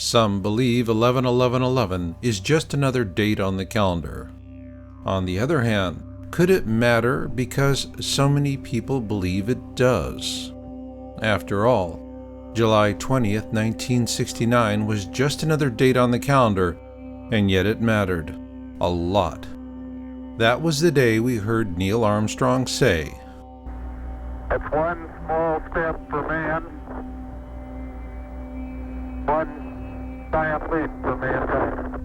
Some believe 11-11-11 is just another date on the calendar. On the other hand, could it matter because so many people believe it does? After all, July 20th, 1969 was just another date on the calendar, and yet it mattered a lot. That was the day we heard Neil Armstrong say, "It's one small step for man, one giant leap for mankind."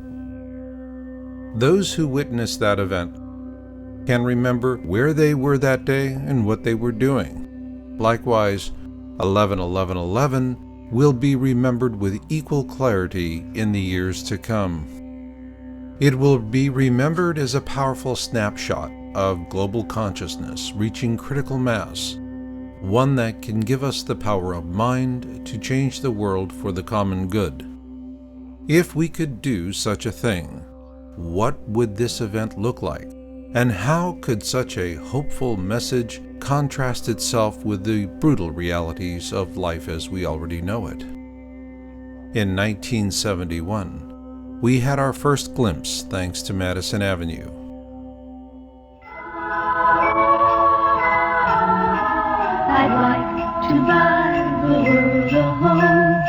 Those who witnessed that event can remember where they were that day and what they were doing. Likewise, 11-11-11 will be remembered with equal clarity in the years to come. It will be remembered as a powerful snapshot of global consciousness reaching critical mass, one that can give us the power of mind to change the world for the common good. If we could do such a thing, what would this event look like? And how could such a hopeful message contrast itself with the brutal realities of life as we already know it? In 1971, we had our first glimpse thanks to Madison Avenue. I'd like to buy the world a home,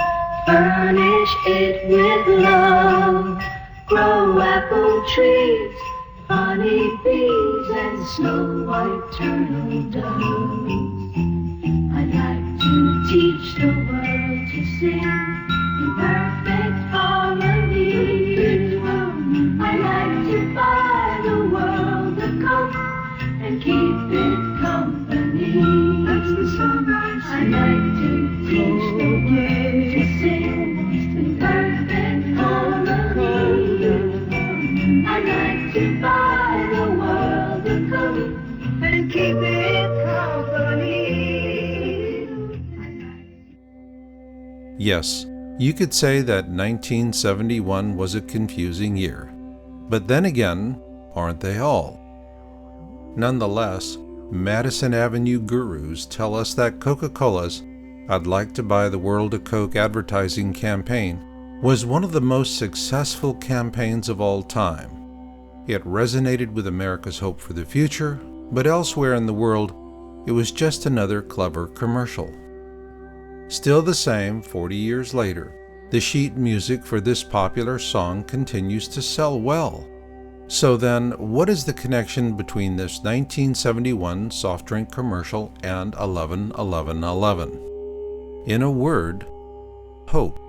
furnish it with love, grow apple trees, honey bees, and snow white turtle doves. I'd like to teach the world to sing in perfect harmony. I'd like to buy the world a coat and keep it company. That's the song I'd like to teach the world to sing in perfect harmony. I'd like to buy the world a coat and keep it company. Yes, you could say that 1971 was a confusing year. But then again, aren't they all? Nonetheless, Madison Avenue gurus tell us that Coca-Cola's "I'd Like to Buy the World a Coke" advertising campaign was one of the most successful campaigns of all time. It resonated with America's hope for the future, but elsewhere in the world, it was just another clever commercial. Still the same 40 years later, the sheet music for this popular song continues to sell well. So then, what is the connection between this 1971 soft drink commercial and 11-11-11? In a word, hope.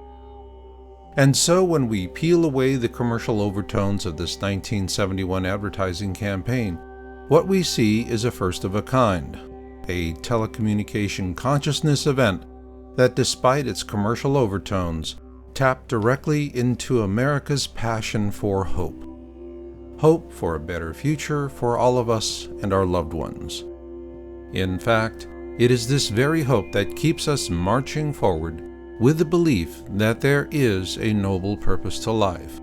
And so when we peel away the commercial overtones of this 1971 advertising campaign, what we see is a first of a kind, a telecommunication consciousness event that, despite its commercial overtones, tapped directly into America's passion for hope. Hope for a better future for all of us and our loved ones. In fact, it is this very hope that keeps us marching forward with the belief that there is a noble purpose to life,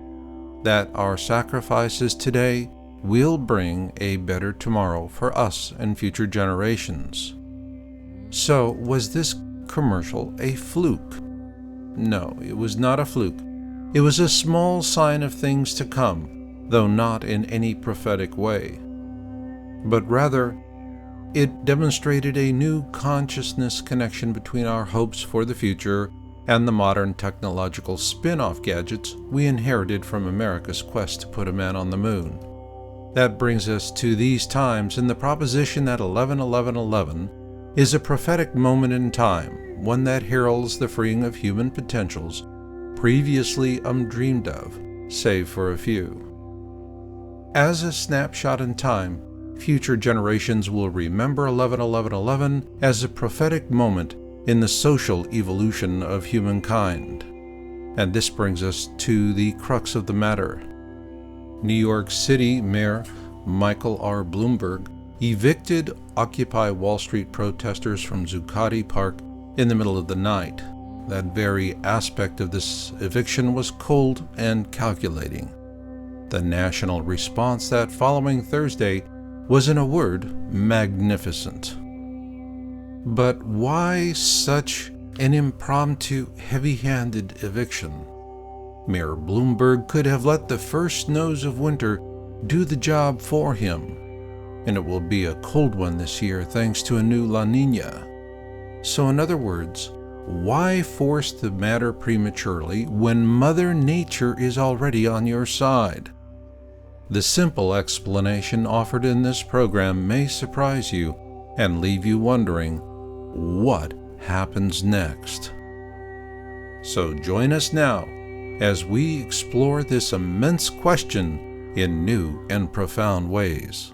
that our sacrifices today will bring a better tomorrow for us and future generations. So, was this commercial a fluke? No, it was not a fluke. It was a small sign of things to come, though not in any prophetic way. But rather, it demonstrated a new consciousness connection between our hopes for the future and the modern technological spin-off gadgets we inherited from America's quest to put a man on the moon. That brings us to these times and the proposition that 11-11-11 is a prophetic moment in time, one that heralds the freeing of human potentials previously undreamed of, save for a few. As a snapshot in time, future generations will remember 11-11-11 as a prophetic moment in the social evolution of humankind. And this brings us to the crux of the matter. New York City Mayor Michael R. Bloomberg evicted Occupy Wall Street protesters from Zuccotti Park in the middle of the night. That very aspect of this eviction was cold and calculating. The national response that following Thursday was, in a word, magnificent. But why such an impromptu, heavy-handed eviction? Mayor Bloomberg could have let the first snows of winter do the job for him, and it will be a cold one this year thanks to a new La Nina. So in other words, why force the matter prematurely when Mother Nature is already on your side? The simple explanation offered in this program may surprise you and leave you wondering, what happens next? So join us now as we explore this immense question in new and profound ways.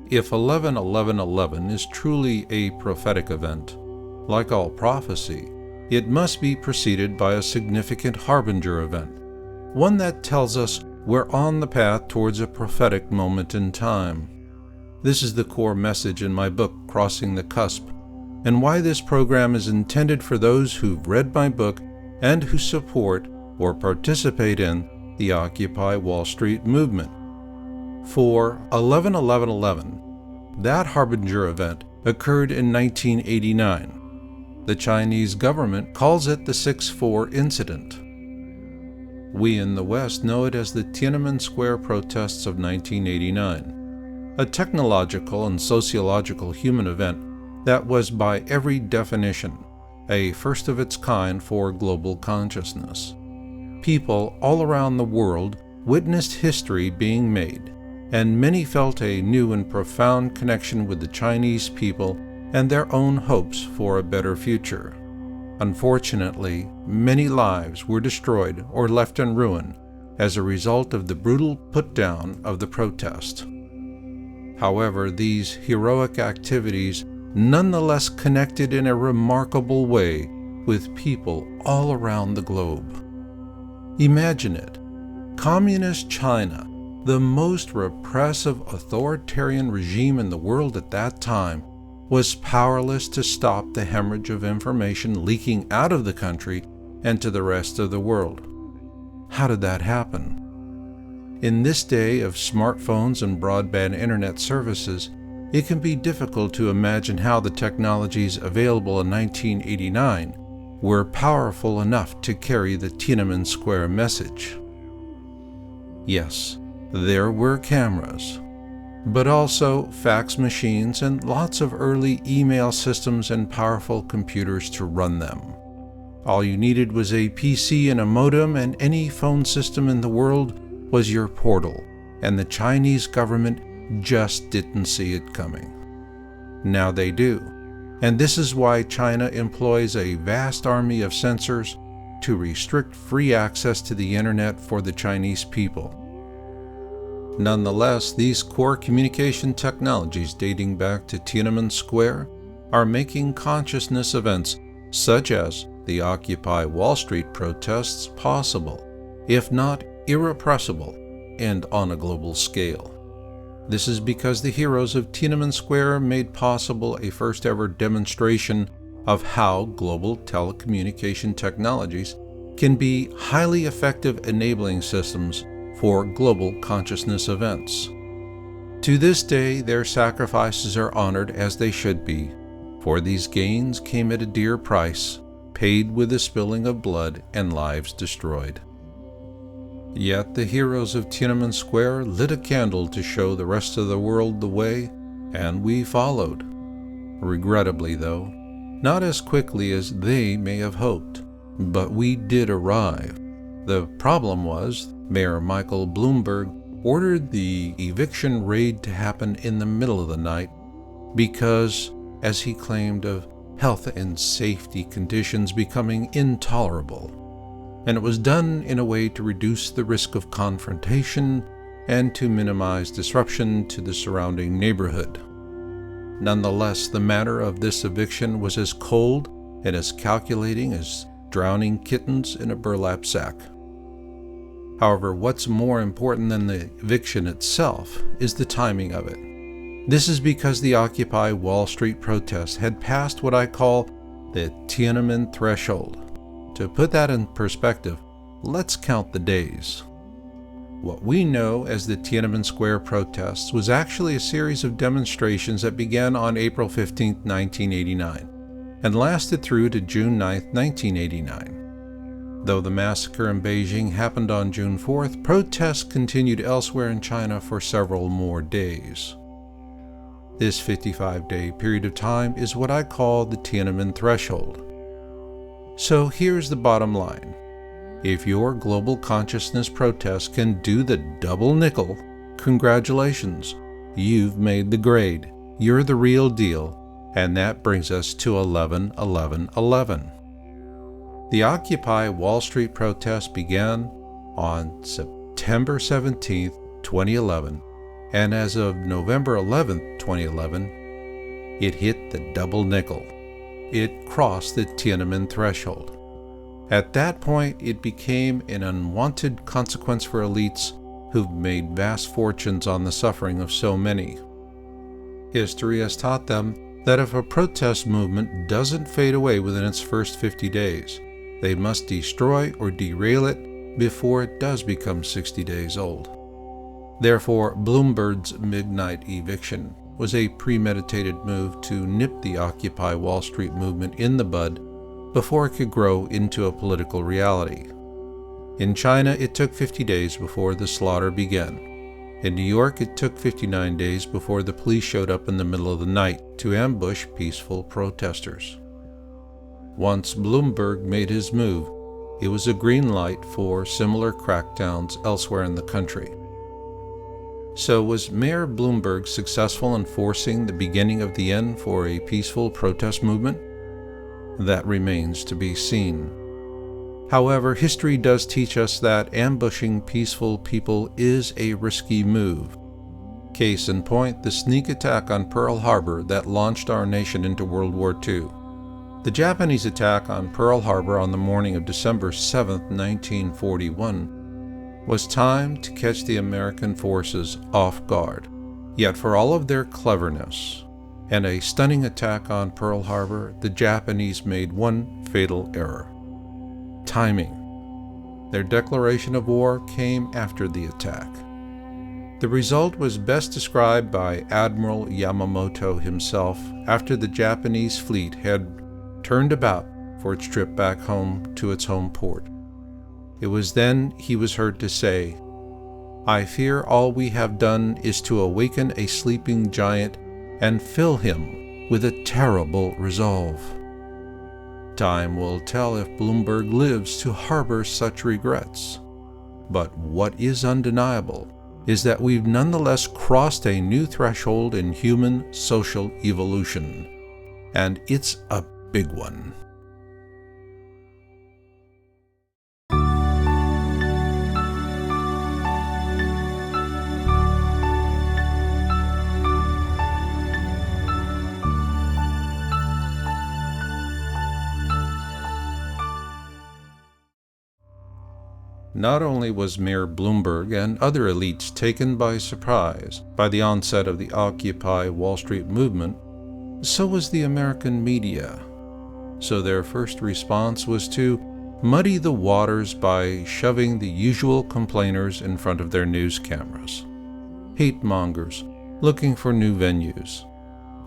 If 11-11-11 is truly a prophetic event, like all prophecy, it must be preceded by a significant harbinger event, one that tells us we're on the path towards a prophetic moment in time. This is the core message in my book, Crossing the Cusp, and why this program is intended for those who've read my book and who support or participate in the Occupy Wall Street movement. For 11-11-11, that harbinger event occurred in 1989. The Chinese government calls it the 6-4 incident. We in the West know it as the Tiananmen Square protests of 1989, a technological and sociological human event that was by every definition a first of its kind for global consciousness. People all around the world witnessed history being made, and many felt a new and profound connection with the Chinese people and their own hopes for a better future. Unfortunately, many lives were destroyed or left in ruin as a result of the brutal put-down of the protest. However, these heroic activities nonetheless connected in a remarkable way with people all around the globe. Imagine it, Communist China, the most repressive authoritarian regime in the world at that time, was powerless to stop the hemorrhage of information leaking out of the country and to the rest of the world. How did that happen? In this day of smartphones and broadband internet services, it can be difficult to imagine how the technologies available in 1989 were powerful enough to carry the Tiananmen Square message. Yes, there were cameras, but also fax machines and lots of early email systems and powerful computers to run them. All you needed was a PC and a modem, and any phone system in the world was your portal, and the Chinese government just didn't see it coming. Now they do, and this is why China employs a vast army of censors to restrict free access to the internet for the Chinese people. Nonetheless, these core communication technologies dating back to Tiananmen Square are making consciousness events such as the Occupy Wall Street protests possible, if not irrepressible, and on a global scale. This is because the heroes of Tiananmen Square made possible a first-ever demonstration of how global telecommunication technologies can be highly effective enabling systems for global consciousness events. To this day, their sacrifices are honored as they should be, for these gains came at a dear price, paid with the spilling of blood and lives destroyed. Yet the heroes of Tiananmen Square lit a candle to show the rest of the world the way, and we followed. Regrettably, though, not as quickly as they may have hoped, but we did arrive. The problem was, Mayor Michael Bloomberg ordered the eviction raid to happen in the middle of the night because, as he claimed, of health and safety conditions becoming intolerable. And it was done in a way to reduce the risk of confrontation and to minimize disruption to the surrounding neighborhood. Nonetheless, the matter of this eviction was as cold and as calculating as drowning kittens in a burlap sack. However, what's more important than the eviction itself is the timing of it. This is because the Occupy Wall Street protests had passed what I call the Tiananmen threshold. To put that in perspective, let's count the days. What we know as the Tiananmen Square protests was actually a series of demonstrations that began on April 15, 1989, and lasted through to June 9, 1989. Though the massacre in Beijing happened on June 4th, protests continued elsewhere in China for several more days. This 55-day period of time is what I call the Tiananmen threshold. So here's the bottom line. If your global consciousness protest can do the double nickel, congratulations, you've made the grade. You're the real deal, and that brings us to 11-11-11. The Occupy Wall Street protest began on September 17, 2011, and as of November 11, 2011, it hit the double nickel. It crossed the Tiananmen threshold. At that point, it became an unwanted consequence for elites who've made vast fortunes on the suffering of so many. History has taught them that if a protest movement doesn't fade away within its first 50 days, they must destroy or derail it before it does become 60 days old. Therefore, Bloomberg's midnight eviction was a premeditated move to nip the Occupy Wall Street movement in the bud before it could grow into a political reality. In China, it took 50 days before the slaughter began. In New York, it took 59 days before the police showed up in the middle of the night to ambush peaceful protesters. Once Bloomberg made his move, it was a green light for similar crackdowns elsewhere in the country. So was Mayor Bloomberg successful in forcing the beginning of the end for a peaceful protest movement? That remains to be seen. However, history does teach us that ambushing peaceful people is a risky move. Case in point, the sneak attack on Pearl Harbor that launched our nation into World War II. The Japanese attack on Pearl Harbor on the morning of December 7, 1941, was timed to catch the American forces off guard. Yet for all of their cleverness and a stunning attack on Pearl Harbor, the Japanese made one fatal error: timing. Their declaration of war came after the attack. The result was best described by Admiral Yamamoto himself after the Japanese fleet had turned about for its trip back home to its home port. It was then he was heard to say, "I fear all we have done is to awaken a sleeping giant and fill him with a terrible resolve." Time will tell if Bloomberg lives to harbor such regrets. But what is undeniable is that we've nonetheless crossed a new threshold in human social evolution, and it's a big one. Not only was Mayor Bloomberg and other elites taken by surprise by the onset of the Occupy Wall Street movement, so was the American media. So their first response was to muddy the waters by shoving the usual complainers in front of their news cameras. Hate mongers looking for new venues,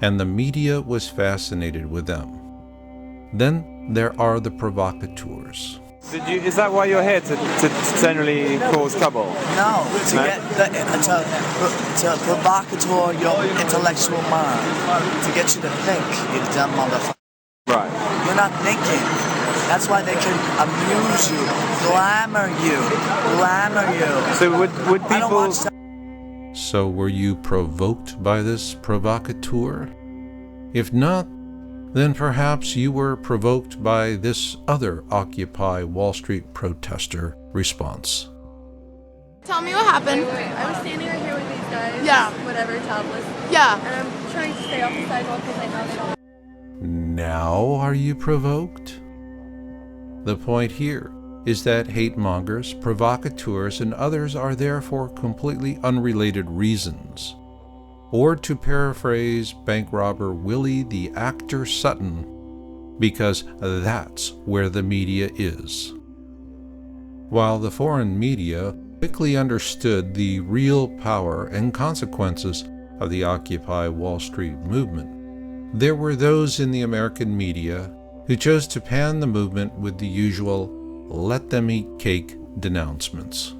and the media was fascinated with them. Then there are the provocateurs. Is that why you're here, to generally cause trouble? No, to provocateur your intellectual mind, to get you to think, you dumb motherfucker. Right. You're not thinking. That's why they can amuse you, glamour you. So would people... I don't watch So were you provoked by this provocateur? If not, then perhaps you were provoked by this other Occupy Wall Street protester response. Tell me what happened. I was standing right here with these guys. Yeah. Whatever, topless. Yeah. And I'm trying to stay off the sidewalk because I know they don't. Now are you provoked? The point here is that hate mongers, provocateurs, and others are there for completely unrelated reasons. Or to paraphrase bank robber Willie the Actor Sutton, because that's where the media is. While the foreign media quickly understood the real power and consequences of the Occupy Wall Street movement, there were those in the American media who chose to pan the movement with the usual let them eat cake denouncements.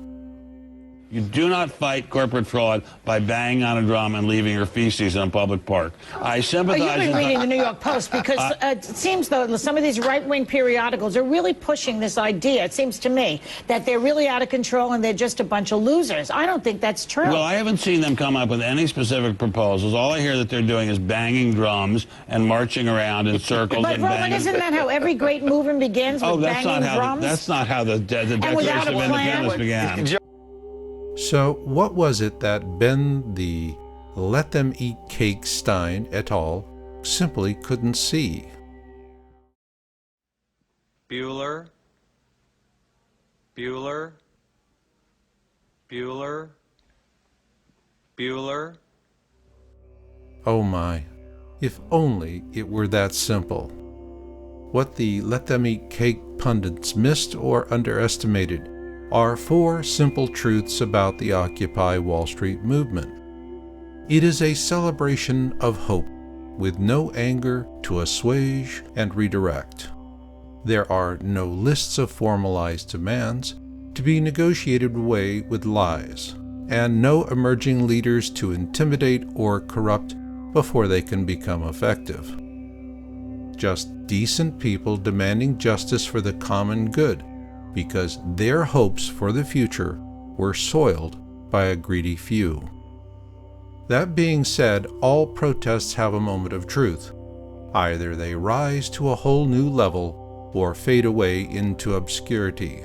You do not fight corporate fraud by banging on a drum and leaving your feces in a public park. I sympathize. You've been reading the New York Post because it seems, though, some of these right-wing periodicals are really pushing this idea, it seems to me, that they're really out of control and they're just a bunch of losers. I don't think that's true. Well, I haven't seen them come up with any specific proposals. All I hear that they're doing is banging drums and marching around in circles. But, and Roland, banging. isn't that how every great movement begins, with banging drums? That's not how the Declaration of Independence began. So what was it that Ben the Let Them Eat Cake Stein et al. Simply couldn't see? Bueller, Bueller, Bueller, Bueller. Oh my, if only it were that simple. What the Let Them Eat Cake pundits missed or underestimated are 4 simple truths about the Occupy Wall Street movement. It is a celebration of hope, with no anger to assuage and redirect. There are no lists of formalized demands to be negotiated away with lies, and no emerging leaders to intimidate or corrupt before they can become effective. Just decent people demanding justice for the common good, because their hopes for the future were soiled by a greedy few. That being said, all protests have a moment of truth. Either they rise to a whole new level or fade away into obscurity.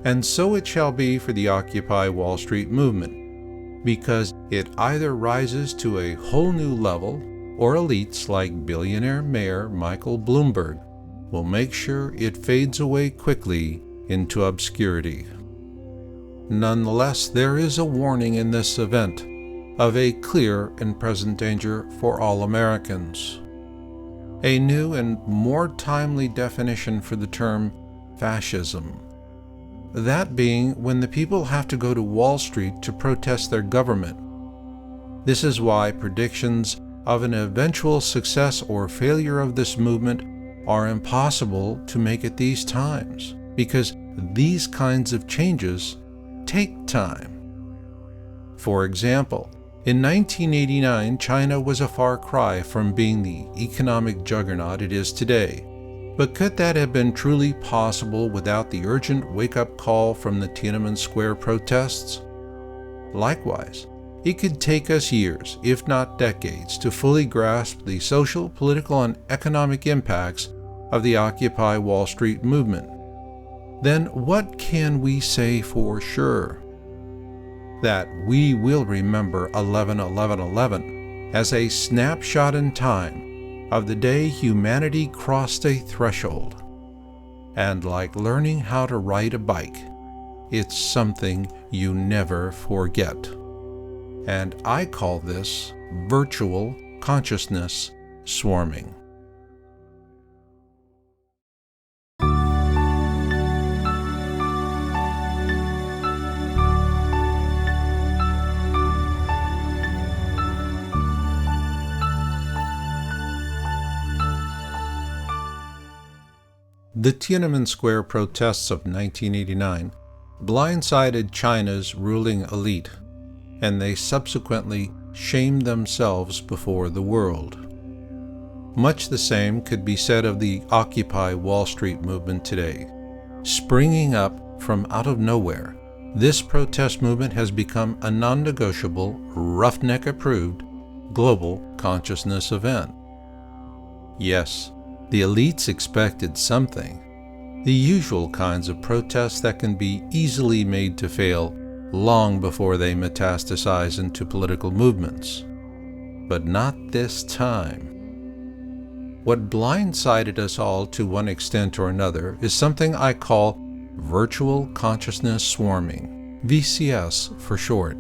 And so it shall be for the Occupy Wall Street movement, because it either rises to a whole new level, or elites like billionaire Mayor Michael Bloomberg will make sure it fades away quickly into obscurity. Nonetheless, there is a warning in this event of a clear and present danger for all Americans. A new and more timely definition for the term fascism. That being when the people have to go to Wall Street to protest their government. This is why predictions of an eventual success or failure of this movement are impossible to make at these times, because these kinds of changes take time. For example, in 1989, China was a far cry from being the economic juggernaut it is today. But could that have been truly possible without the urgent wake-up call from the Tiananmen Square protests? Likewise, it could take us years, if not decades, to fully grasp the social, political, and economic impacts of the Occupy Wall Street movement. Then what can we say for sure? That we will remember 11/11/11 as a snapshot in time of the day humanity crossed a threshold. And like learning how to ride a bike, it's something you never forget. And I call this virtual consciousness swarming. The Tiananmen Square protests of 1989 blindsided China's ruling elite, and they subsequently shamed themselves before the world. Much the same could be said of the Occupy Wall Street movement today. Springing up from out of nowhere, this protest movement has become a non-negotiable, roughneck-approved, global consciousness event. Yes, the elites expected something, the usual kinds of protests that can be easily made to fail long before they metastasize into political movements. But not this time. what blindsided us all to one extent or another is something I call virtual consciousness swarming, VCS for short.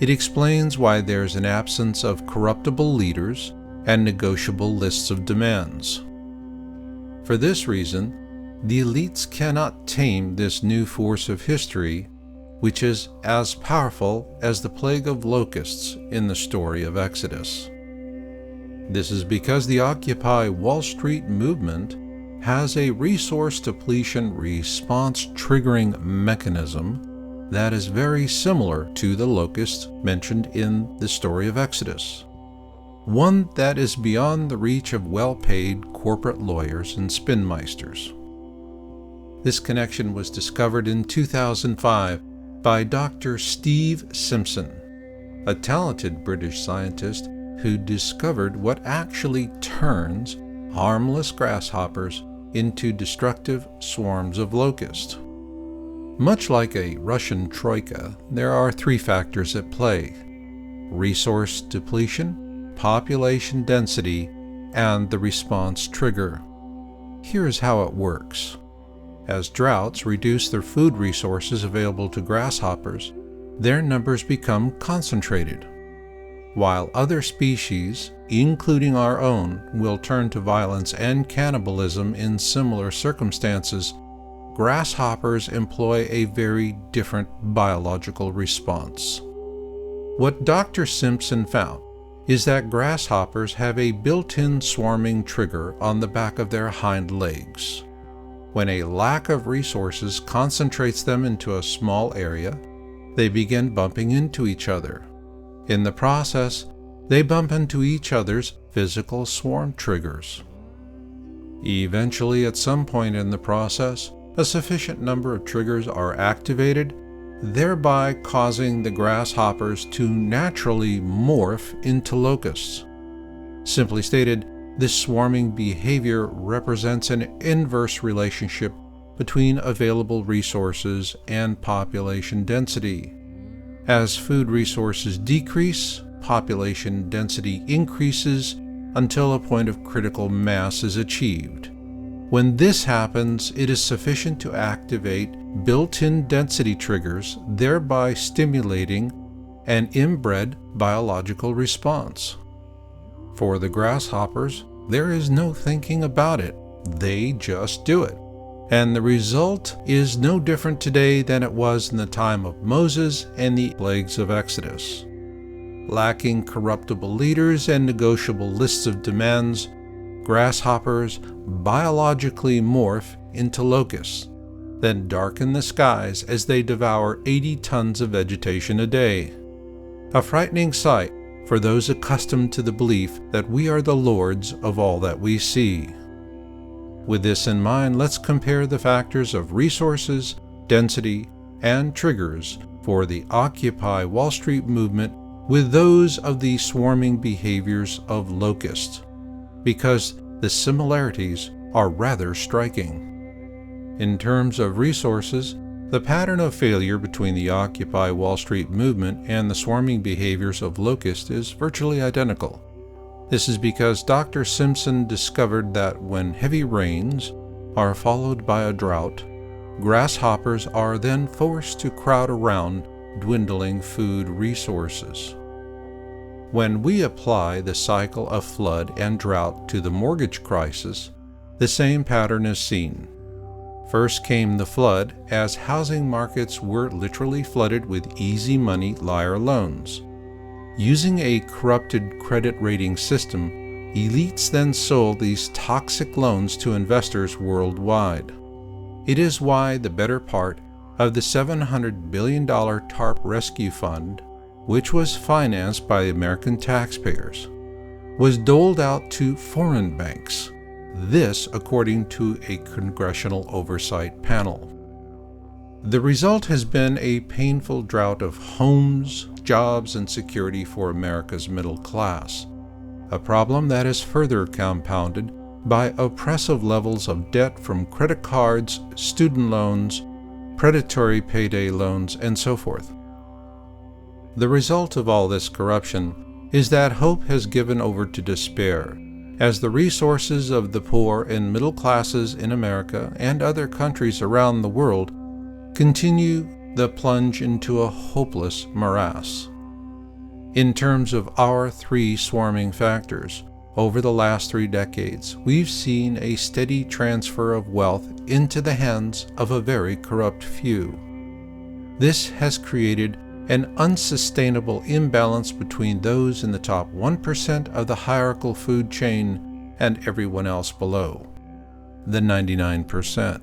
It explains why there's an absence of corruptible leaders and negotiable lists of demands. For this reason, the elites cannot tame this new force of history, which is as powerful as the plague of locusts in the story of Exodus. This is because the Occupy Wall Street movement has a resource depletion response triggering mechanism that is very similar to the locusts mentioned in the story of Exodus. One that is beyond the reach of well-paid corporate lawyers and spinmeisters. This connection was discovered in 2005 by Dr. Steve Simpson, a talented British scientist who discovered what actually turns harmless grasshoppers into destructive swarms of locusts. Much like a Russian troika, there are three factors at play: resource depletion, population density, and the response trigger. Here's how it works. As droughts reduce their food resources available to grasshoppers, their numbers become concentrated. While other species, including our own, will turn to violence and cannibalism in similar circumstances, grasshoppers employ a very different biological response. What Dr. Simpson found is that grasshoppers have a built-in swarming trigger on the back of their hind legs. When a lack of resources concentrates them into a small area, they begin bumping into each other. In the process, they bump into each other's physical swarm triggers. Eventually, at some point in the process, a sufficient number of triggers are activated, thereby causing the grasshoppers to naturally morph into locusts. Simply stated, this swarming behavior represents an inverse relationship between available resources and population density. As food resources decrease, population density increases until a point of critical mass is achieved. When this happens, it is sufficient to activate built-in density triggers, thereby stimulating an inbred biological response. For the grasshoppers, there is no thinking about it. They just do it. And the result is no different today than it was in the time of Moses and the plagues of Exodus. Lacking corruptible leaders and negotiable lists of demands, grasshoppers biologically morph into locusts, then darken the skies as they devour 80 tons of vegetation a day. A frightening sight for those accustomed to the belief that we are the lords of all that we see. With this in mind, let's compare the factors of resources, density, and triggers for the Occupy Wall Street movement with those of the swarming behaviors of locusts, because the similarities are rather striking. In terms of resources, the pattern of failure between the Occupy Wall Street movement and the swarming behaviors of locusts is virtually identical. This is because Dr. Simpson discovered that when heavy rains are followed by a drought, grasshoppers are then forced to crowd around dwindling food resources. When we apply the cycle of flood and drought to the mortgage crisis, the same pattern is seen. First came the flood, as housing markets were literally flooded with easy money liar loans. Using a corrupted credit rating system, elites then sold these toxic loans to investors worldwide. It is why the better part of the $700 billion TARP Rescue Fund, which was financed by the American taxpayers, was doled out to foreign banks. This according to a congressional oversight panel. The result has been a painful drought of homes, jobs, and security for America's middle class, a problem that is further compounded by oppressive levels of debt from credit cards, student loans, predatory payday loans, and so forth. The result of all this corruption is that hope has given over to despair, as the resources of the poor and middle classes in America and other countries around the world continue the plunge into a hopeless morass. In terms of our three swarming factors, over the last 3 decades, we've seen a steady transfer of wealth into the hands of a very corrupt few. This has created an unsustainable imbalance between those in the top 1% of the hierarchical food chain and everyone else below, the 99%.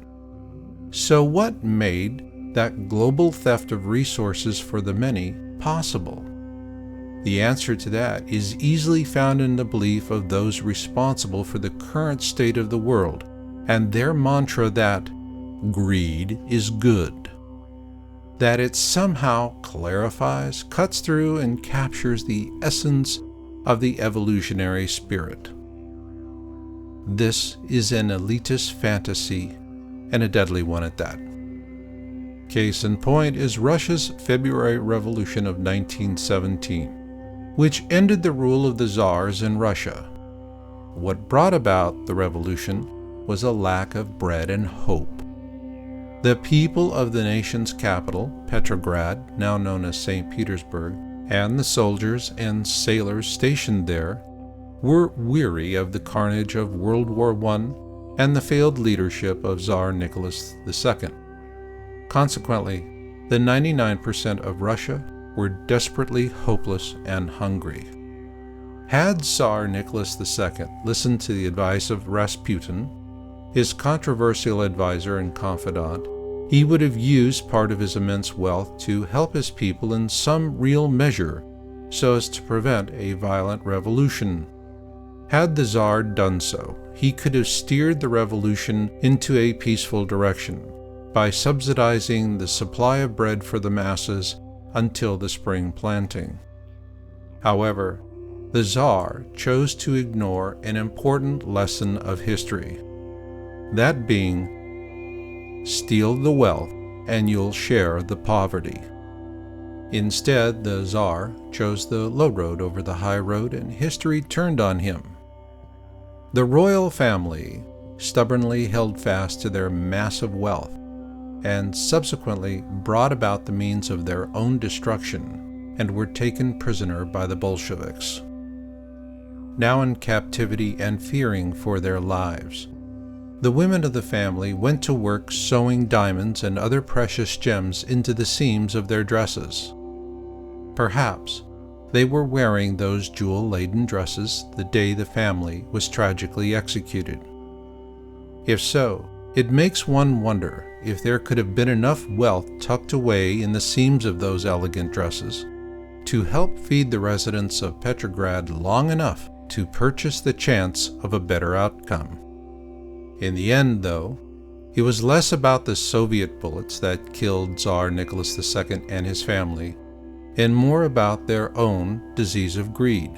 So what made that global theft of resources for the many possible? The answer to that is easily found in the belief of those responsible for the current state of the world and their mantra that greed is good, that it somehow clarifies, cuts through, and captures the essence of the evolutionary spirit. This is an elitist fantasy, and a deadly one at that. Case in point is Russia's February Revolution of 1917. Which ended the rule of the czars in Russia. What brought about the revolution was a lack of bread and hope. The people of the nation's capital, Petrograd, now known as St. Petersburg, and the soldiers and sailors stationed there were weary of the carnage of World War I and the failed leadership of Tsar Nicholas II. Consequently, the 99% of Russia were desperately hopeless and hungry. Had Tsar Nicholas II listened to the advice of Rasputin, his controversial advisor and confidant, he would have used part of his immense wealth to help his people in some real measure so as to prevent a violent revolution. Had the Tsar done so, he could have steered the revolution into a peaceful direction by subsidizing the supply of bread for the masses until the spring planting. However, the Tsar chose to ignore an important lesson of history, that being, steal the wealth and you'll share the poverty. Instead, the Tsar chose the low road over the high road, and history turned on him. The royal family stubbornly held fast to their massive wealth, and subsequently brought about the means of their own destruction and were taken prisoner by the Bolsheviks. Now in captivity and fearing for their lives, the women of the family went to work sewing diamonds and other precious gems into the seams of their dresses. Perhaps they were wearing those jewel-laden dresses the day the family was tragically executed. If so, it makes one wonder if there could have been enough wealth tucked away in the seams of those elegant dresses to help feed the residents of Petrograd long enough to purchase the chance of a better outcome. In the end, though, it was less about the Soviet bullets that killed Tsar Nicholas II and his family, and more about their own disease of greed.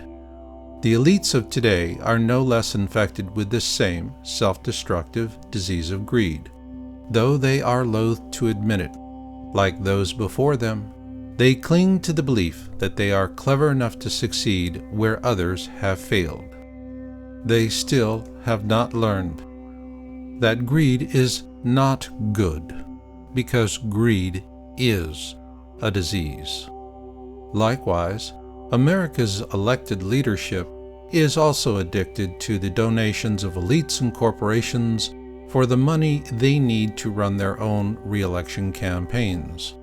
The elites of today are no less infected with this same self-destructive disease of greed, though they are loath to admit it. Like those before them, they cling to the belief that they are clever enough to succeed where others have failed. They still have not learned that greed is not good, because greed is a disease. Likewise, America's elected leadership is also addicted to the donations of elites and corporations for the money they need to run their own re-election campaigns.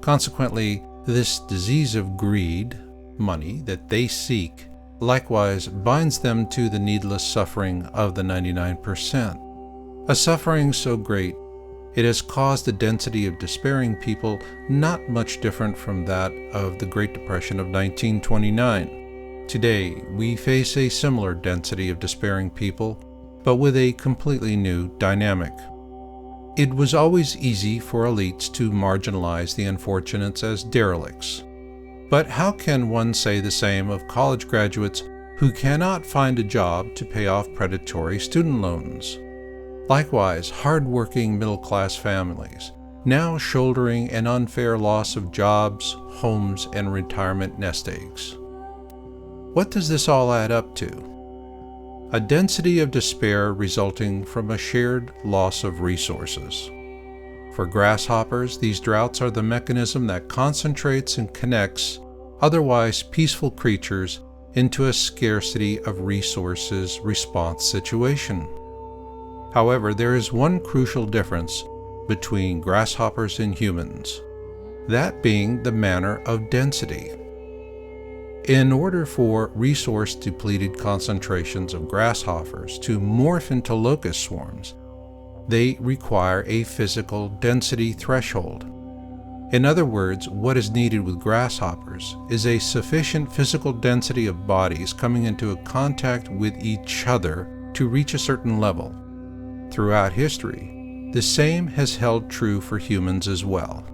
Consequently, this disease of greed, money that they seek, likewise binds them to the needless suffering of the 99%. A suffering so great, it has caused a density of despairing people not much different from that of the Great Depression of 1929. Today, we face a similar density of despairing people, but with a completely new dynamic. It was always easy for elites to marginalize the unfortunates as derelicts. But how can one say the same of college graduates who cannot find a job to pay off predatory student loans? Likewise, hard-working middle-class families, now shouldering an unfair loss of jobs, homes, and retirement nest eggs. What does this all add up to? a density of despair resulting from a shared loss of resources. For grasshoppers, these droughts are the mechanism that concentrates and connects otherwise peaceful creatures into a scarcity of resources response situation. However, there is one crucial difference between grasshoppers and humans, that being the manner of density. In order for resource-depleted concentrations of grasshoppers to morph into locust swarms, they require a physical density threshold. In other words, what is needed with grasshoppers is a sufficient physical density of bodies coming into contact with each other to reach a certain level. Throughout history, the same has held true for humans as well.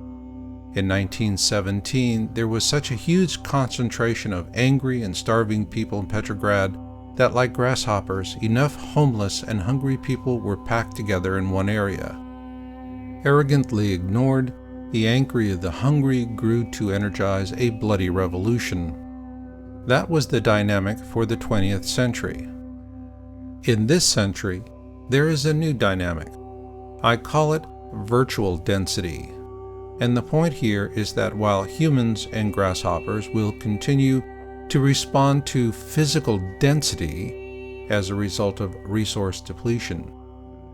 In 1917, there was such a huge concentration of angry and starving people in Petrograd that, like grasshoppers, enough homeless and hungry people were packed together in one area. Arrogantly ignored, the angry of the hungry grew to energize a bloody revolution. That was the dynamic for the 20th century. In this century, there is a new dynamic. I call it virtual density. And the point here is that while humans and grasshoppers will continue to respond to physical density as a result of resource depletion,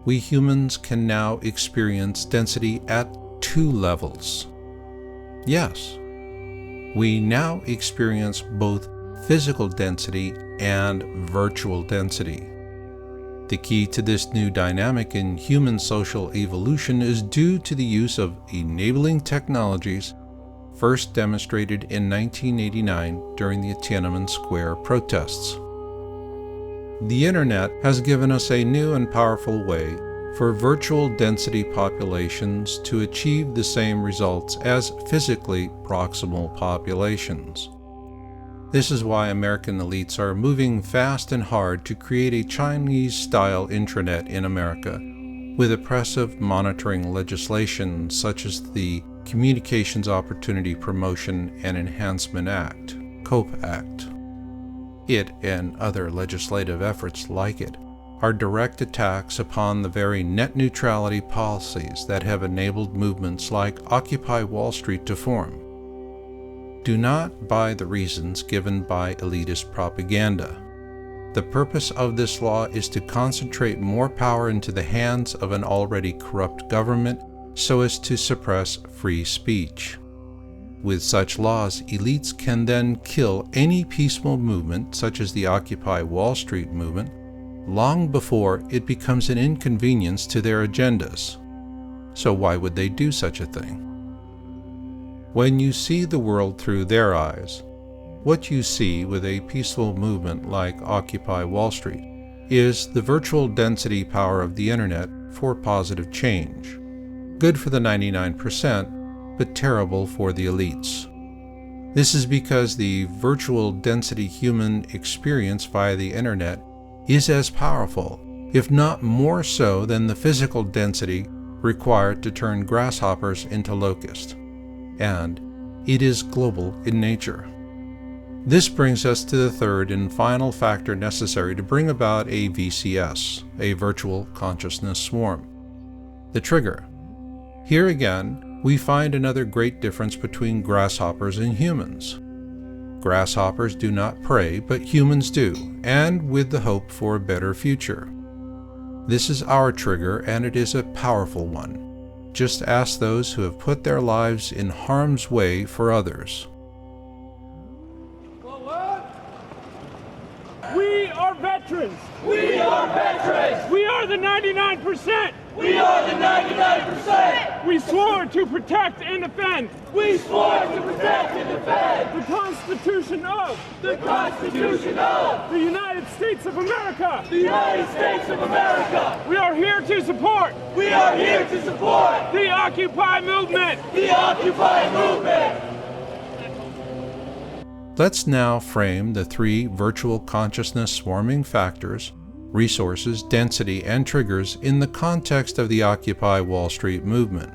we humans can now experience density at two levels. Yes, we now experience both physical density and virtual density. The key to this new dynamic in human social evolution is due to the use of enabling technologies first demonstrated in 1989 during the Tiananmen Square protests. The Internet has given us a new and powerful way for virtual density populations to achieve the same results as physically proximal populations. This is why American elites are moving fast and hard to create a Chinese-style intranet in America, with oppressive monitoring legislation such as the Communications Opportunity Promotion and Enhancement Act, COPE Act. It and other legislative efforts like it are direct attacks upon the very net neutrality policies that have enabled movements like Occupy Wall Street to form. Do not buy the reasons given by elitist propaganda. The purpose of this law is to concentrate more power into the hands of an already corrupt government so as to suppress free speech. With such laws, elites can then kill any peaceful movement, such as the Occupy Wall Street movement, long before it becomes an inconvenience to their agendas. So why would they do such a thing? When you see the world through their eyes, what you see with a peaceful movement like Occupy Wall Street is the virtual density power of the Internet for positive change. Good for the 99%, but terrible for the elites. This is because the virtual density human experience via the Internet is as powerful, if not more so, than the physical density required to turn grasshoppers into locusts. And it is global in nature. This brings us to the third and final factor necessary to bring about a VCS, a virtual consciousness swarm: the trigger. Here again, we find another great difference between grasshoppers and humans. Grasshoppers do not prey, but humans do, and with the hope for a better future. This is our trigger, and it is a powerful one. Just ask those who have put their lives in harm's way for others. We are veterans. We are veterans. We are the 99%. We are the 99%. We swore to protect and defend. We swore to protect and defend the Constitution of the United States of America. The United States of America. We are here to support. We are here to support the Occupy movement. The Occupy movement. Let's now frame the three virtual consciousness swarming factors: resources, density, and triggers in the context of the Occupy Wall Street movement.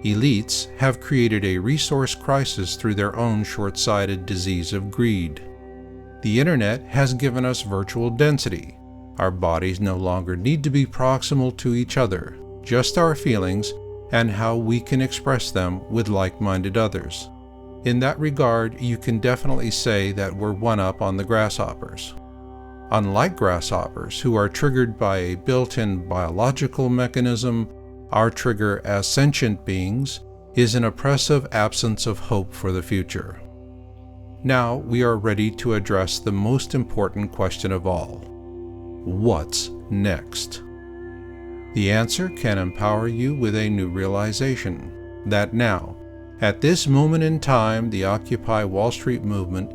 Elites have created a resource crisis through their own short-sighted disease of greed. The internet has given us virtual density. Our bodies no longer need to be proximal to each other, just our feelings and how we can express them with like-minded others. In that regard, you can definitely say that we're one up on the grasshoppers. Unlike grasshoppers, who are triggered by a built-in biological mechanism, our trigger as sentient beings is an oppressive absence of hope for the future. Now we are ready to address the most important question of all. What's next? The answer can empower you with a new realization that now, at this moment in time, the Occupy Wall Street movement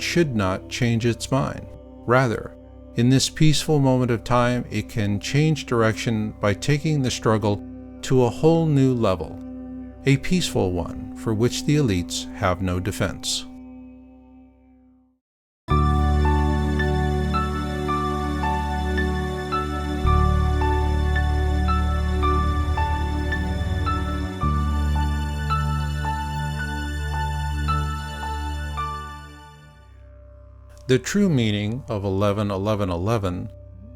should not change its mind. Rather, in this peaceful moment of time, it can change direction by taking the struggle to a whole new level, a peaceful one for which the elites have no defense. The true meaning of 11-11-11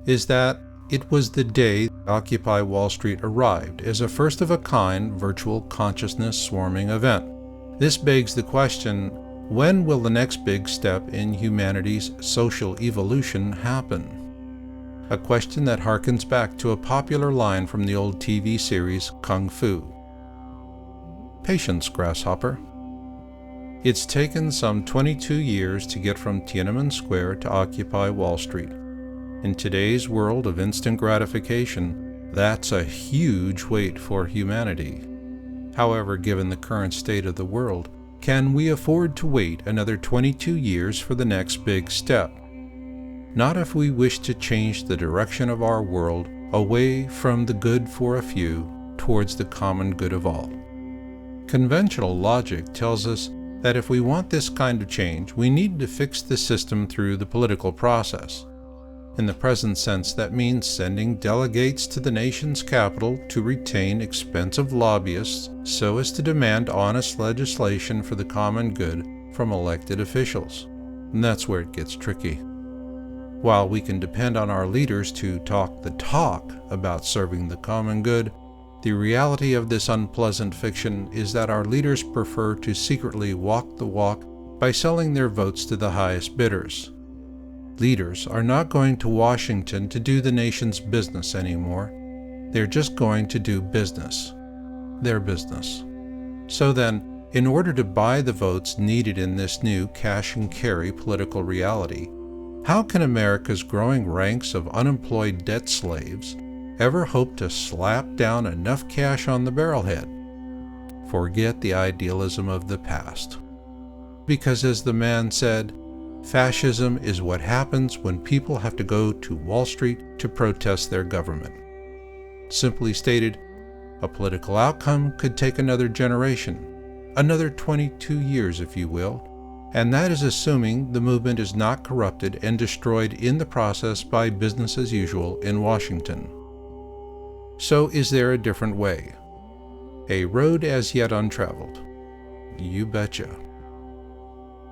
is that it was the day Occupy Wall Street arrived as a first-of-a-kind virtual consciousness swarming event. This begs the question, when will the next big step in humanity's social evolution happen? A question that harkens back to a popular line from the old TV series Kung Fu. Patience, grasshopper. It's taken some 22 years to get from Tiananmen Square to Occupy Wall Street. In today's world of instant gratification, that's a huge wait for humanity. However, given the current state of the world, can we afford to wait another 22 years for the next big step? Not if we wish to change the direction of our world away from the good for a few towards the common good of all. Conventional logic tells us that if we want this kind of change, we need to fix the system through the political process. In the present sense, that means sending delegates to the nation's capital to retain expensive lobbyists so as to demand honest legislation for the common good from elected officials. And that's where it gets tricky. While we can depend on our leaders to talk the talk about serving the common good, the reality of this unpleasant fiction is that our leaders prefer to secretly walk the walk by selling their votes to the highest bidders. Leaders are not going to Washington to do the nation's business anymore. They're just going to do business. Their business. So then, in order to buy the votes needed in this new cash-and-carry political reality, how can America's growing ranks of unemployed debt slaves ever hope to slap down enough cash on the barrelhead? Forget the idealism of the past. Because as the man said, fascism is what happens when people have to go to Wall Street to protest their government. Simply stated, a political outcome could take another generation, another 22 years if you will, and that is assuming the movement is not corrupted and destroyed in the process by business as usual in Washington. So is there a different way? A road as yet untraveled? You betcha.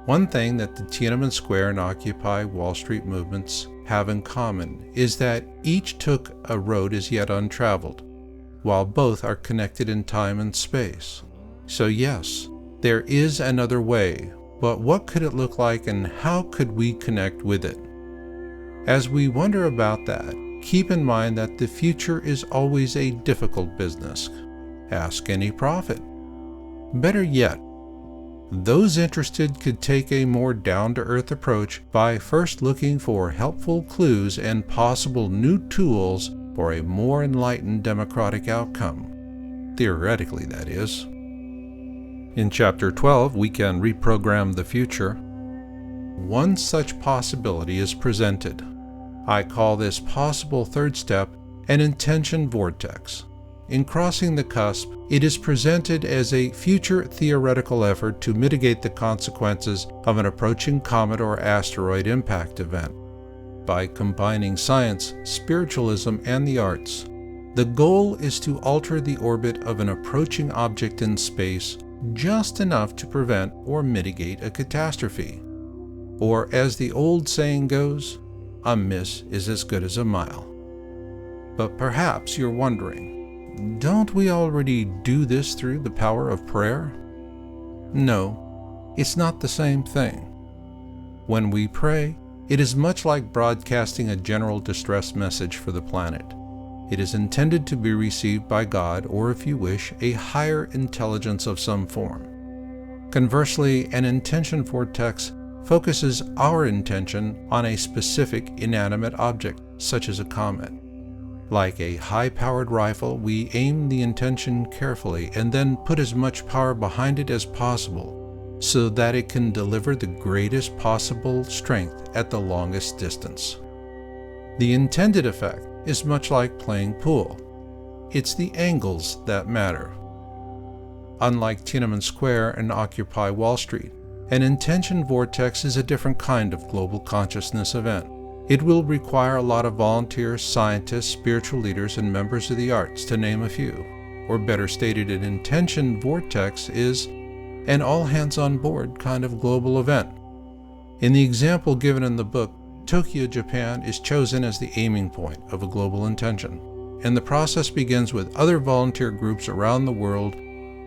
One thing that the Tiananmen Square and Occupy Wall Street movements have in common is that each took a road as yet untraveled, while both are connected in time and space. So yes, there is another way, but what could it look like and how could we connect with it? As we wonder about that, keep in mind that the future is always a difficult business. Ask any prophet. Better yet, those interested could take a more down-to-earth approach by first looking for helpful clues and possible new tools for a more enlightened democratic outcome. Theoretically, that is. In Chapter 12, we can reprogram the future. One such possibility is presented. I call this possible third step an intention vortex. In crossing the cusp, it is presented as a future theoretical effort to mitigate the consequences of an approaching comet or asteroid impact event. By combining science, spiritualism, and the arts, the goal is to alter the orbit of an approaching object in space just enough to prevent or mitigate a catastrophe. Or as the old saying goes, a miss is as good as a mile. But perhaps you're wondering, don't we already do this through the power of prayer? No, it's not the same thing. When we pray, it is much like broadcasting a general distress message for the planet. It is intended to be received by God, or if you wish, a higher intelligence of some form. Conversely, an intention vortex focuses our intention on a specific inanimate object, such as a comet. Like a high-powered rifle, we aim the intention carefully and then put as much power behind it as possible so that it can deliver the greatest possible strength at the longest distance. The intended effect is much like playing pool. It's the angles that matter. Unlike Tiananmen Square and Occupy Wall Street, an intention vortex is a different kind of global consciousness event. It will require a lot of volunteers, scientists, spiritual leaders, and members of the arts, to name a few. Or better stated, an intention vortex is an all-hands-on-board kind of global event. In the example given in the book, Tokyo, Japan is chosen as the aiming point of a global intention, and the process begins with other volunteer groups around the world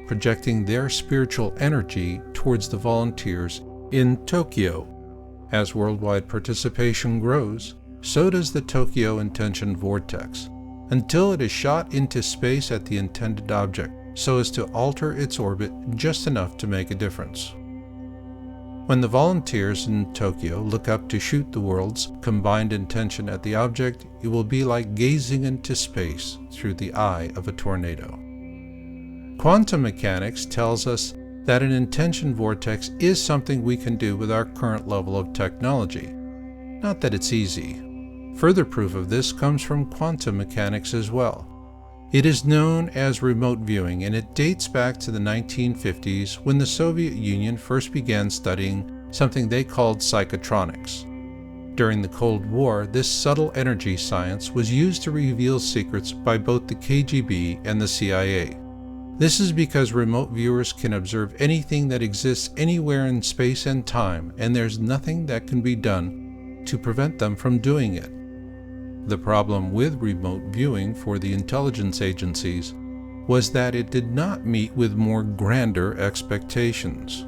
projecting their spiritual energy towards the volunteers in Tokyo. As worldwide participation grows, so does the Tokyo intention vortex, until it is shot into space at the intended object, so as to alter its orbit just enough to make a difference. When the volunteers in Tokyo look up to shoot the world's combined intention at the object, it will be like gazing into space through the eye of a tornado. Quantum mechanics tells us that an intention vortex is something we can do with our current level of technology. Not that it's easy. Further proof of this comes from quantum mechanics as well. It is known as remote viewing, and it dates back to the 1950s when the Soviet Union first began studying something they called psychotronics. During the Cold War, this subtle energy science was used to reveal secrets by both the KGB and the CIA. This is because remote viewers can observe anything that exists anywhere in space and time, and there's nothing that can be done to prevent them from doing it. The problem with remote viewing for the intelligence agencies was that it did not meet with more grander expectations.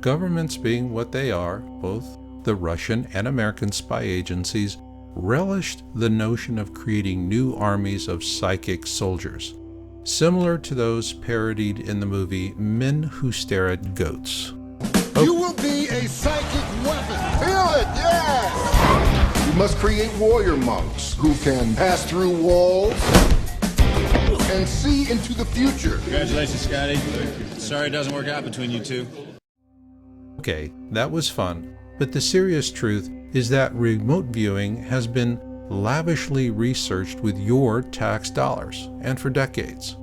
Governments being what they are, both the Russian and American spy agencies relished the notion of creating new armies of psychic soldiers, similar to those parodied in the movie Men Who Stare at Goats. You will be a psychic weapon. Feel it, yes! You must create warrior monks who can pass through walls and see into the future. Congratulations, Scotty. Sorry it doesn't work out between you two. Okay, that was fun, but the serious truth is that remote viewing has been lavishly researched with your tax dollars, and for decades.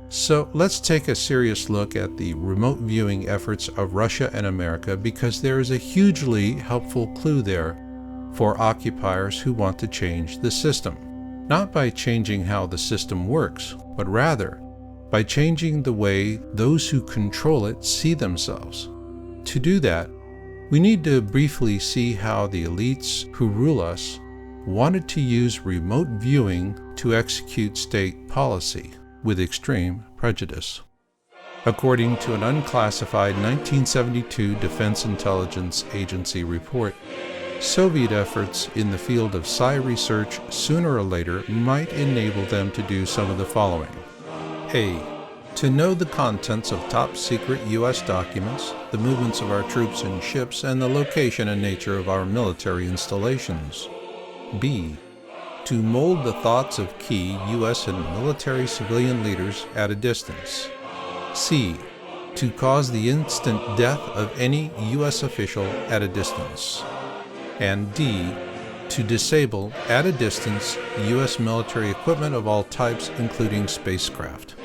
So let's take a serious look at the remote viewing efforts of Russia and America, because there is a hugely helpful clue there for occupiers who want to change the system. Not by changing how the system works, but rather by changing the way those who control it see themselves. To do that, we need to briefly see how the elites who rule us wanted to use remote viewing to execute state policy with extreme prejudice. According to an unclassified 1972 Defense Intelligence Agency report, Soviet efforts in the field of psi research sooner or later might enable them to do some of the following. A. To know the contents of top-secret U.S. documents, the movements of our troops and ships, and the location and nature of our military installations. B. To mold the thoughts of key U.S. and military civilian leaders at a distance. C. To cause the instant death of any U.S. official at a distance. And D. To disable, at a distance, U.S. military equipment of all types, including spacecraft.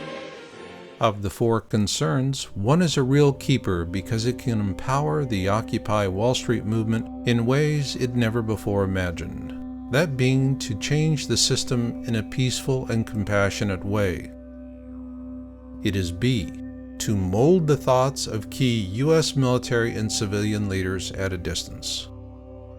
Of the four concerns, one is a real keeper because it can empower the Occupy Wall Street movement in ways it never before imagined. That being to change the system in a peaceful and compassionate way. It is B. to mold the thoughts of key U.S. military and civilian leaders at a distance.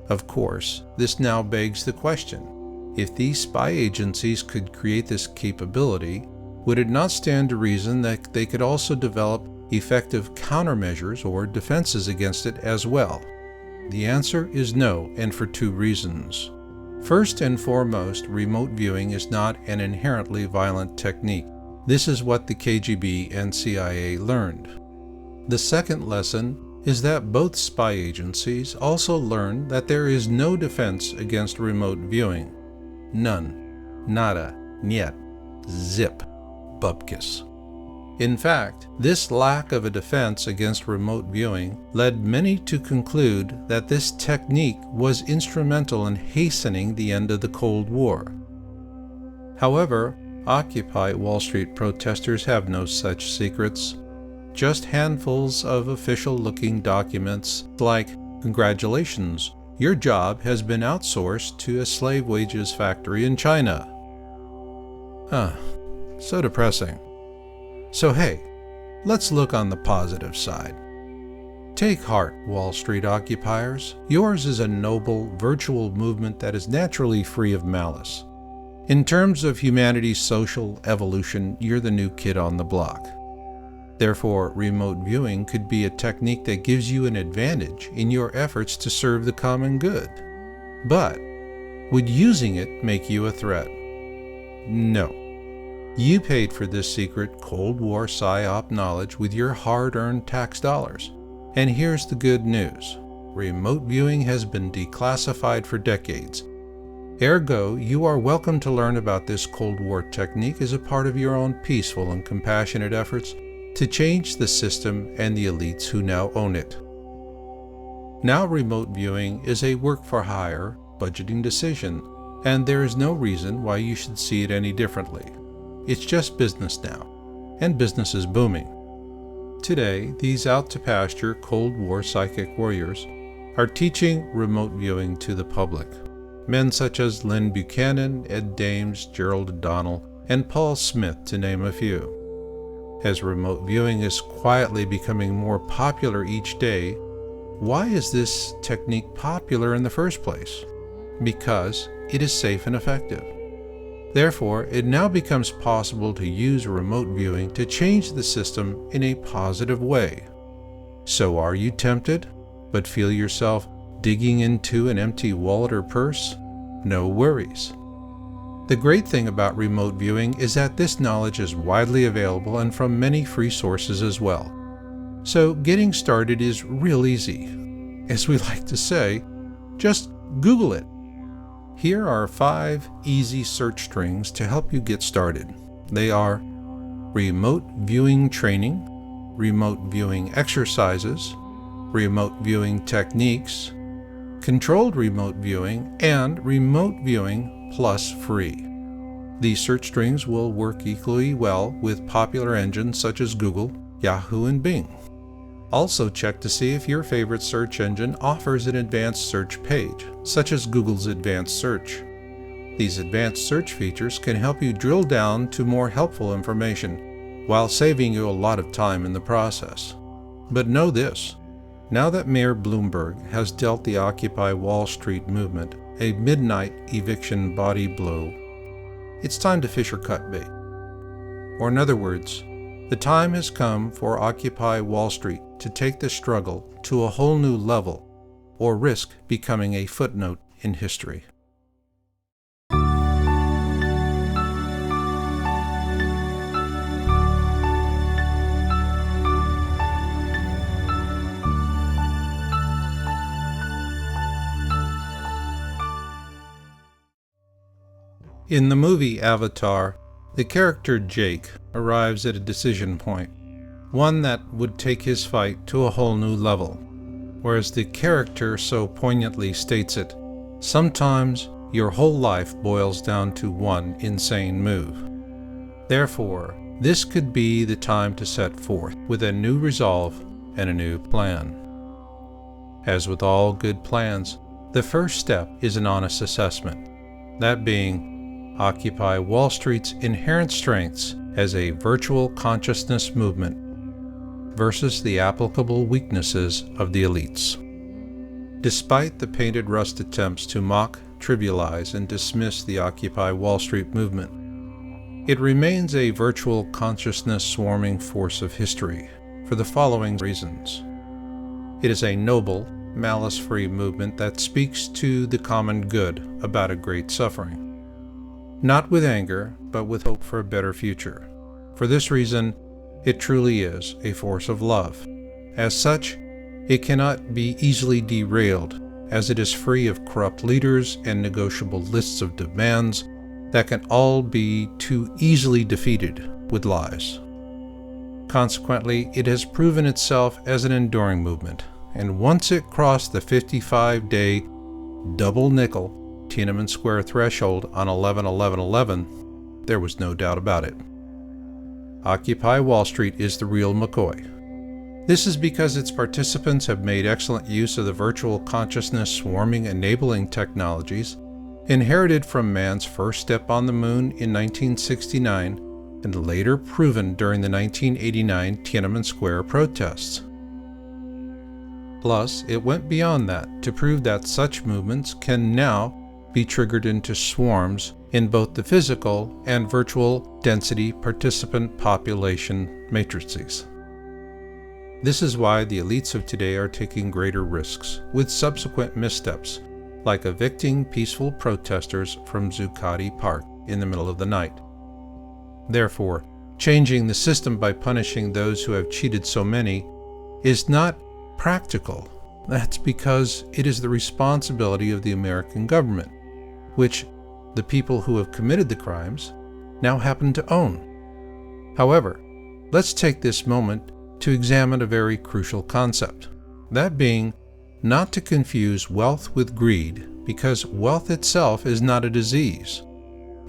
Of course, this now begs the question, if these spy agencies could create this capability, would it not stand to reason that they could also develop effective countermeasures or defenses against it as well? The answer is no, and for two reasons. First and foremost, remote viewing is not an inherently violent technique. This is what the KGB and CIA learned. The second lesson is that both spy agencies also learned that there is no defense against remote viewing. None. Nada. Niet. Zip. Bupkis. In fact, this lack of a defense against remote viewing led many to conclude that this technique was instrumental in hastening the end of the Cold War. However, Occupy Wall Street protesters have no such secrets, just handfuls of official-looking documents like, "Congratulations, your job has been outsourced to a slave wages factory in China." So depressing. So hey, let's look on the positive side. Take heart, Wall Street occupiers. Yours is a noble, virtual movement that is naturally free of malice. In terms of humanity's social evolution, you're the new kid on the block. Therefore, remote viewing could be a technique that gives you an advantage in your efforts to serve the common good. But would using it make you a threat? No. You paid for this secret Cold War PSYOP knowledge with your hard-earned tax dollars. And here's the good news. Remote viewing has been declassified for decades. Ergo, you are welcome to learn about this Cold War technique as a part of your own peaceful and compassionate efforts to change the system and the elites who now own it. Now remote viewing is a work-for-hire budgeting decision, and there is no reason why you should see it any differently. It's just business now, and business is booming. Today, these out-to-pasture Cold War psychic warriors are teaching remote viewing to the public. Men such as Lynn Buchanan, Ed Dames, Gerald O'Donnell, and Paul Smith, to name a few. As remote viewing is quietly becoming more popular each day, why is this technique popular in the first place? Because it is safe and effective. Therefore, it now becomes possible to use remote viewing to change the system in a positive way. So are you tempted, but feel yourself digging into an empty wallet or purse? No worries. The great thing about remote viewing is that this knowledge is widely available and from many free sources as well. So getting started is real easy. As we like to say, just Google it. Here are 5 easy search strings to help you get started. They are remote viewing training, remote viewing exercises, remote viewing techniques, controlled remote viewing, and remote viewing plus free. These search strings will work equally well with popular engines such as Google, Yahoo, and Bing. Also check to see if your favorite search engine offers an advanced search page, such as Google's Advanced Search. These advanced search features can help you drill down to more helpful information, while saving you a lot of time in the process. But know this, now that Mayor Bloomberg has dealt the Occupy Wall Street movement a midnight eviction body blow, it's time to fish or cut bait. Or in other words, the time has come for Occupy Wall Street to take the struggle to a whole new level, or risk becoming a footnote in history. In the movie Avatar, the character Jake arrives at a decision point, one that would take his fight to a whole new level. Whereas the character so poignantly states it, sometimes your whole life boils down to one insane move. Therefore, this could be the time to set forth with a new resolve and a new plan. As with all good plans, the first step is an honest assessment, that being Occupy Wall Street's inherent strengths as a virtual consciousness movement, versus the applicable weaknesses of the elites. Despite the painted rust attempts to mock, trivialize, and dismiss the Occupy Wall Street movement, it remains a virtual consciousness swarming force of history for the following reasons. It is a noble, malice-free movement that speaks to the common good about a great suffering, not with anger, but with hope for a better future. For this reason, it truly is a force of love. As such, it cannot be easily derailed, as it is free of corrupt leaders and negotiable lists of demands that can all be too easily defeated with lies. Consequently, it has proven itself as an enduring movement, and once it crossed the 55-day double nickel Tiananmen Square threshold on 11/11/11, there was no doubt about it. Occupy Wall Street is the real McCoy. This is because its participants have made excellent use of the virtual consciousness swarming enabling technologies inherited from man's first step on the moon in 1969 and later proven during the 1989 Tiananmen Square protests. Plus, it went beyond that to prove that such movements can now be triggered into swarms in both the physical and virtual density participant population matrices. This is why the elites of today are taking greater risks, with subsequent missteps, like evicting peaceful protesters from Zuccotti Park in the middle of the night. Therefore, changing the system by punishing those who have cheated so many is not practical. That's because it is the responsibility of the American government, which the people who have committed the crimes now happen to own. However, let's take this moment to examine a very crucial concept, that being not to confuse wealth with greed, because wealth itself is not a disease.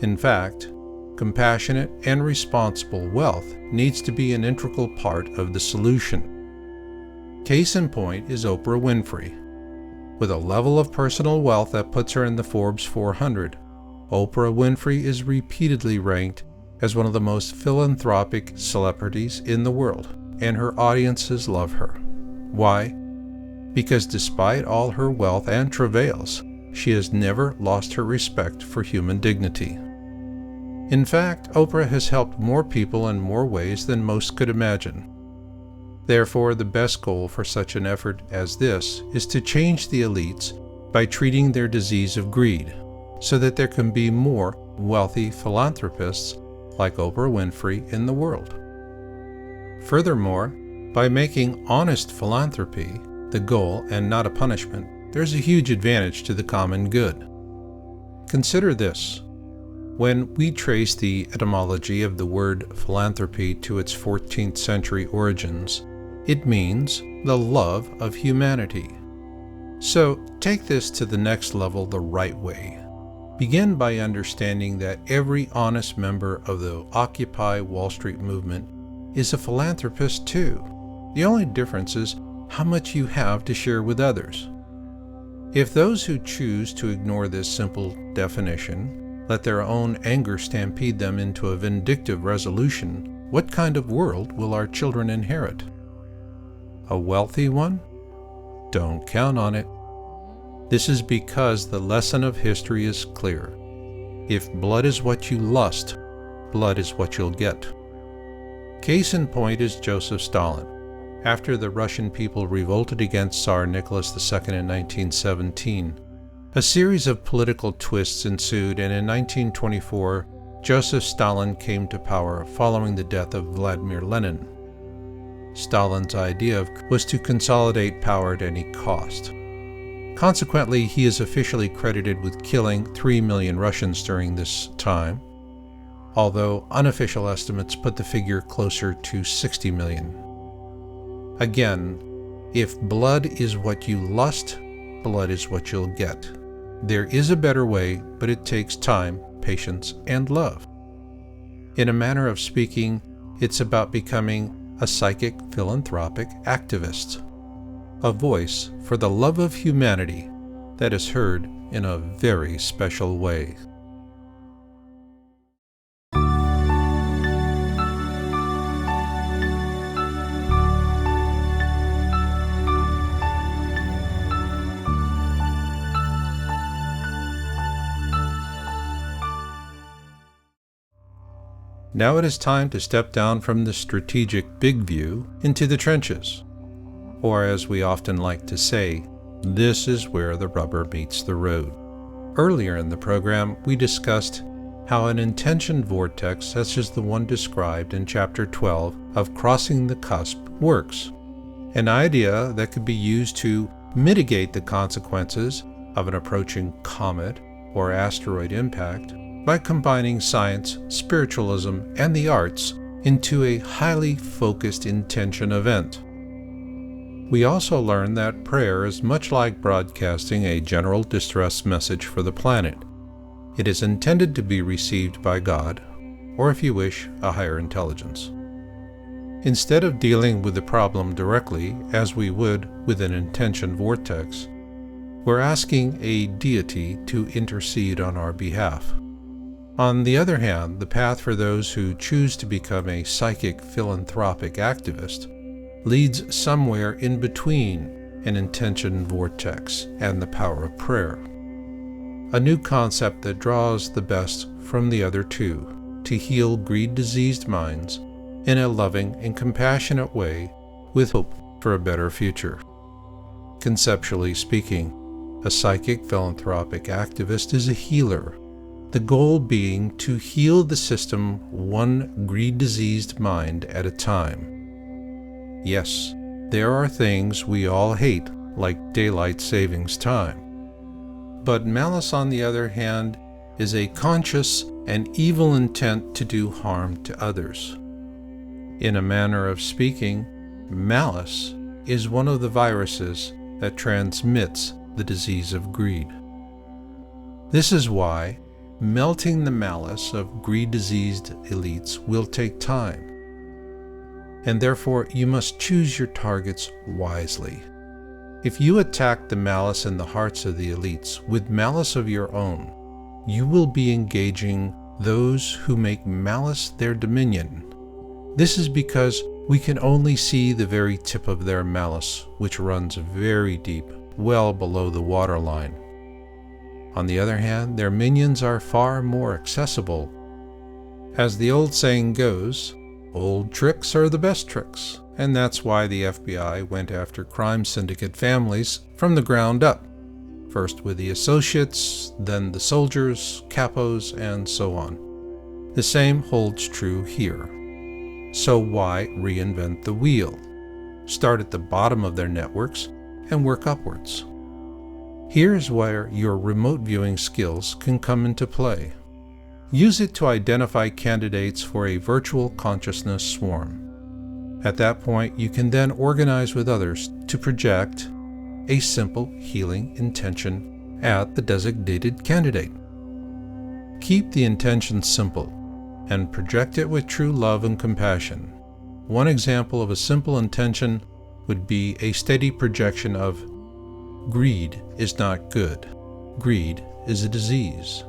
In fact, compassionate and responsible wealth needs to be an integral part of the solution. Case in point is Oprah Winfrey. With a level of personal wealth that puts her in the Forbes 400, Oprah Winfrey is repeatedly ranked as one of the most philanthropic celebrities in the world, and her audiences love her. Why? Because despite all her wealth and travails, she has never lost her respect for human dignity. In fact, Oprah has helped more people in more ways than most could imagine. Therefore, the best goal for such an effort as this is to change the elites by treating their disease of greed, so that there can be more wealthy philanthropists like Oprah Winfrey in the world. Furthermore, by making honest philanthropy the goal and not a punishment, there's a huge advantage to the common good. Consider this. When we trace the etymology of the word philanthropy to its 14th century origins, it means the love of humanity. So take this to the next level the right way. Begin by understanding that every honest member of the Occupy Wall Street movement is a philanthropist too. The only difference is how much you have to share with others. If those who choose to ignore this simple definition let their own anger stampede them into a vindictive resolution, what kind of world will our children inherit? A wealthy one? Don't count on it. This is because the lesson of history is clear. If blood is what you lust, blood is what you'll get. Case in point is Joseph Stalin. After the Russian people revolted against Tsar Nicholas II in 1917, a series of political twists ensued, and in 1924, Joseph Stalin came to power following the death of Vladimir Lenin. Stalin's idea was to consolidate power at any cost. Consequently, he is officially credited with killing 3 million Russians during this time, although unofficial estimates put the figure closer to 60 million. Again, if blood is what you lust, blood is what you'll get. There is a better way, but it takes time, patience, and love. In a manner of speaking, it's about becoming a psychic philanthropic activist, a voice for the love of humanity that is heard in a very special way. Now it is time to step down from the strategic big view into the trenches. Or as we often like to say, this is where the rubber meets the road. Earlier in the program, we discussed how an intention vortex such as the one described in Chapter 12 of Crossing the Cusp works, an idea that could be used to mitigate the consequences of an approaching comet or asteroid impact by combining science, spiritualism, and the arts into a highly focused intention event. We also learned that prayer is much like broadcasting a general distress message for the planet. It is intended to be received by God, or if you wish, a higher intelligence. Instead of dealing with the problem directly, as we would with an intention vortex, we're asking a deity to intercede on our behalf. On the other hand, the path for those who choose to become a psychic philanthropic activist leads somewhere in between an intention vortex and the power of prayer. A new concept that draws the best from the other two to heal greed-diseased minds in a loving and compassionate way with hope for a better future. Conceptually speaking, a psychic philanthropic activist is a healer, the goal being to heal the system one greed-diseased mind at a time. Yes, there are things we all hate, like daylight savings time. But malice, on the other hand, is a conscious and evil intent to do harm to others. In a manner of speaking, malice is one of the viruses that transmits the disease of greed. This is why melting the malice of greed-diseased elites will take time, and therefore you must choose your targets wisely. If you attack the malice in the hearts of the elites with malice of your own, you will be engaging those who make malice their dominion. This is because we can only see the very tip of their malice, which runs very deep, well below the waterline. On the other hand, their minions are far more accessible. As the old saying goes, old tricks are the best tricks, and that's why the FBI went after crime syndicate families from the ground up, first with the associates, then the soldiers, capos, and so on. The same holds true here. So why reinvent the wheel? Start at the bottom of their networks and work upwards. Here's where your remote viewing skills can come into play. Use it to identify candidates for a virtual consciousness swarm. At that point, you can then organize with others to project a simple healing intention at the designated candidate. Keep the intention simple and project it with true love and compassion. One example of a simple intention would be a steady projection of greed is not good. Greed is a disease.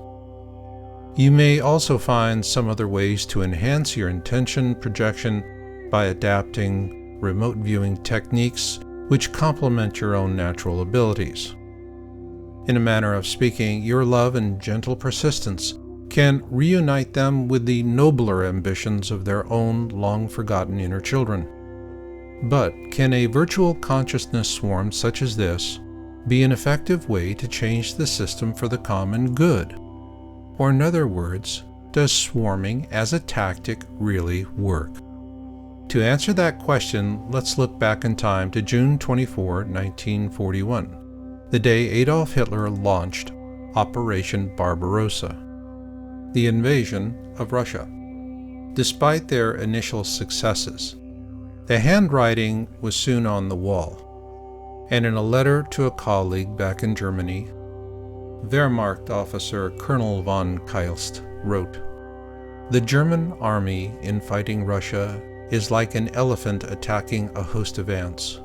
You may also find some other ways to enhance your intention projection by adapting remote viewing techniques which complement your own natural abilities. In a manner of speaking, your love and gentle persistence can reunite them with the nobler ambitions of their own long-forgotten inner children. But can a virtual consciousness swarm such as this be an effective way to change the system for the common good? Or in other words, does swarming as a tactic really work? To answer that question, let's look back in time to June 24, 1941, the day Adolf Hitler launched Operation Barbarossa, the invasion of Russia. Despite their initial successes, the handwriting was soon on the wall, and in a letter to a colleague back in Germany, Wehrmacht officer Colonel von Keilst wrote, "The German army in fighting Russia is like an elephant attacking a host of ants.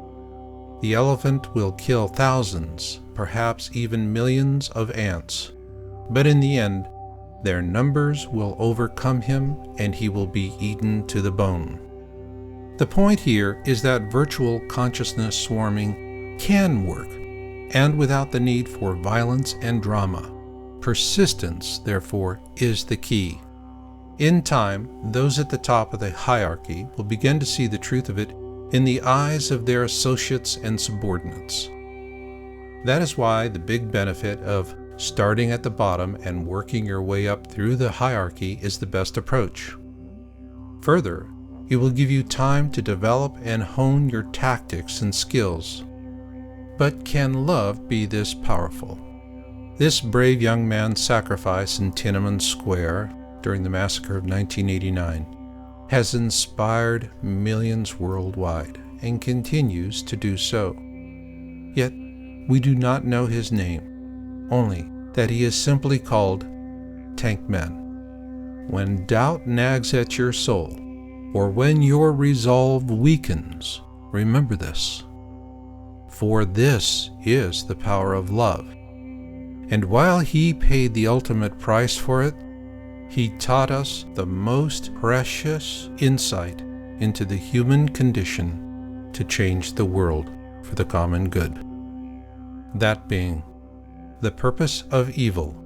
The elephant will kill thousands, perhaps even millions of ants, but in the end, their numbers will overcome him and he will be eaten to the bone." The point here is that virtual consciousness swarming can work, and without the need for violence and drama. Persistence, therefore, is the key. In time, those at the top of the hierarchy will begin to see the truth of it in the eyes of their associates and subordinates. That is why the big benefit of starting at the bottom and working your way up through the hierarchy is the best approach. Further, it will give you time to develop and hone your tactics and skills. But can love be this powerful? This brave young man's sacrifice in Tiananmen Square during the massacre of 1989 has inspired millions worldwide and continues to do so. Yet, we do not know his name, only that he is simply called Tiananmen. When doubt nags at your soul, or when your resolve weakens, remember this. For this is the power of love. And while he paid the ultimate price for it, he taught us the most precious insight into the human condition to change the world for the common good. That being, the purpose of evil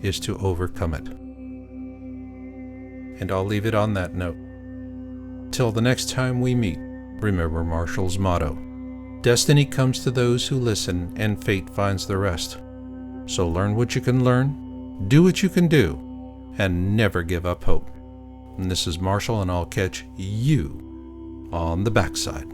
is to overcome it. And I'll leave it on that note. Till the next time we meet, remember Marshall's motto: destiny comes to those who listen, and fate finds the rest. So learn what you can learn, do what you can do, and never give up hope. And this is Marshall, and I'll catch you on the backside.